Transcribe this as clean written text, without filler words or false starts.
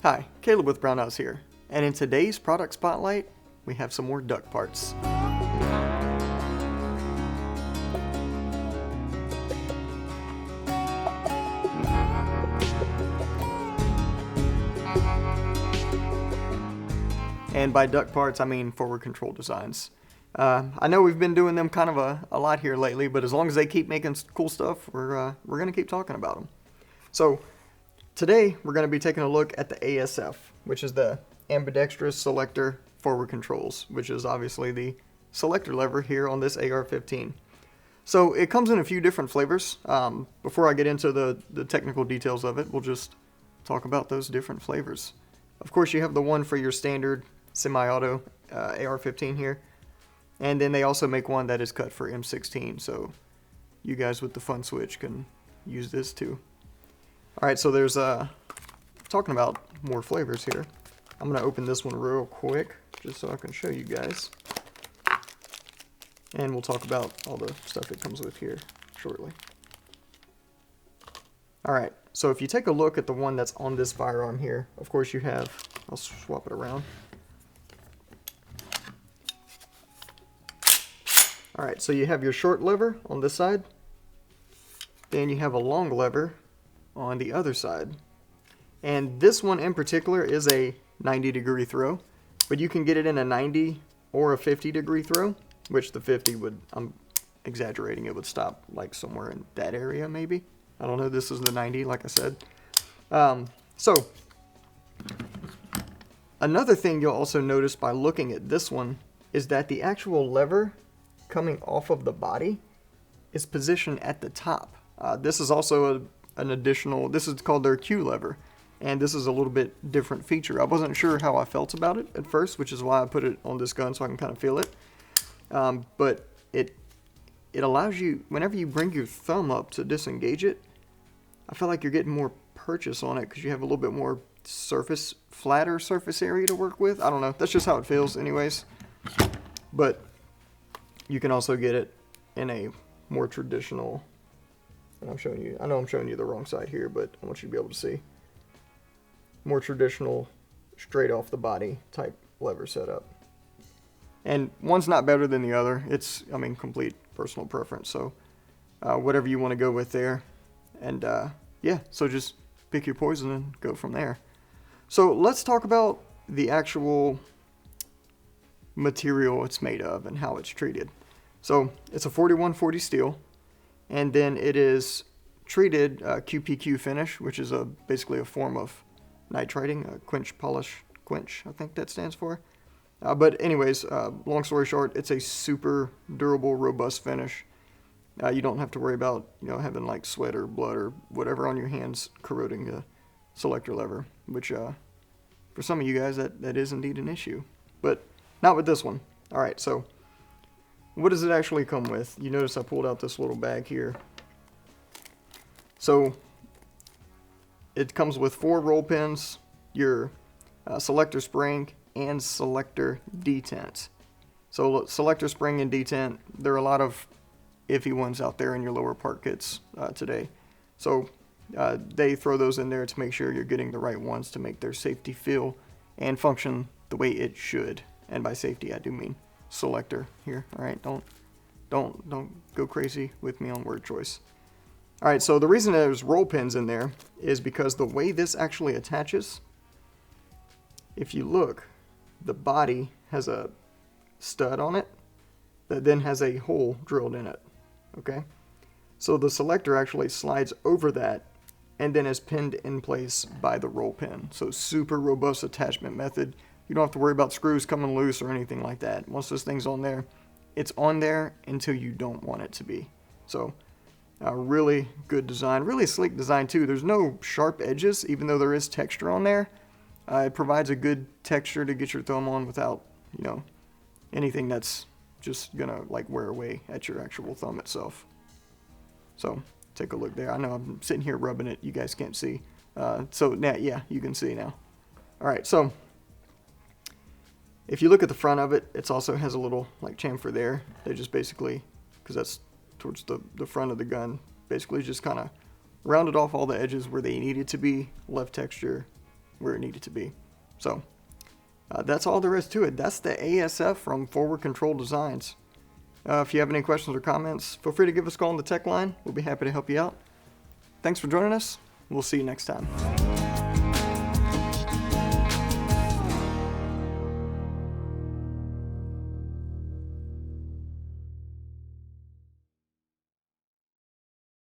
Hi, Caleb with Brownells here, and in today's product spotlight, we have some more duck parts. And by duck parts, I mean forward control designs. I know we've been doing them kind of a lot here lately, but as long as they keep making cool stuff, we're going to keep talking about them. So today, we're going to be taking a look at the ASF, which is the Ambidextrous Selector forward controls, which is obviously the selector lever here on this AR-15. So it comes in a few different flavors. Before I get into the technical details of it, we'll just talk about those different flavors. Of course, you have the one for your standard semi-auto AR-15 here, and then they also make one that is cut for M16, so you guys with the fun switch can use this too. Alright, so there's talking about more flavors here. I'm going to open this one real quick just so I can show you guys. And we'll talk about all the stuff it comes with here shortly. Alright, so if you take a look at the one that's on this firearm here, of course you have, I'll swap it around. Alright, so you have your short lever on this side, then you have a long lever on the other side. And this one in particular is a 90-degree throw, but you can get it in a 90 or a 50-degree throw, which the 50 would, I'm exaggerating, it would stop like somewhere in that area maybe. I don't know, this is the 90 like I said. So, another thing you'll also notice by looking at this one is that the actual lever coming off of the body is positioned at the top. This is also an additional, this is called their Q lever, and this is a little bit different feature. I wasn't sure how I felt about it at first, which is why I put it on this gun so I can kind of feel it. But it allows you, whenever you bring your thumb up to disengage it, I feel like you're getting more purchase on it because you have a little bit more flatter surface area to work with. I don't know, that's just how it feels anyways. But you can also get it in a more traditional, and I'm showing you, I know I'm showing you the wrong side here, but I want you to be able to see. More traditional, straight off the body type lever setup. And one's not better than the other. It's, I mean, complete personal preference. So whatever you want to go with there. And yeah, so just pick your poison and go from there. So let's talk about the actual material it's made of and how it's treated. So it's a 4140 steel, and then it is treated QPQ finish, which is basically a form of nitrating, a quench polish quench, I think that stands for. But anyways, long story short, it's a super durable, robust finish. You don't have to worry about, having like sweat or blood or whatever on your hands corroding the selector lever, which for some of you guys that is indeed an issue, but not with this one. All right, so what does it actually come with? You notice I pulled out this little bag here. So it comes with 4 roll pins, your selector spring, and selector detent. So selector spring and detent, there are a lot of iffy ones out there in your lower part kits today. So they throw those in there to make sure you're getting the right ones to make their safety feel and function the way it should. And by safety, I do mean selector here. All right, don't go crazy with me on word choice. All right, so the reason there's roll pins in there is because the way this actually attaches, if you look, the body has a stud on it that then has a hole drilled in it, okay? So the selector actually slides over that and then is pinned in place by the roll pin. So super robust attachment method. You don't have to worry about screws coming loose or anything like that. Once this thing's on there, it's on there until you don't want it to be. So really good design, really sleek design too. There's no sharp edges, even though there is texture on there. It provides a good texture to get your thumb on without, anything that's just gonna like wear away at your actual thumb itself. So take a look there. I know I'm sitting here rubbing it. You guys can't see. So now, yeah, you can see now. All right, so if you look at the front of it, it also has a little like chamfer there. They just basically, because that's towards the front of the gun, basically just kind of rounded off all the edges where they needed to be, left texture where it needed to be. So that's all there is to it. That's the ASF from Forward Control Designs. If you have any questions or comments, feel free to give us a call on the tech line. We'll be happy to help you out. Thanks for joining us. We'll see you next time.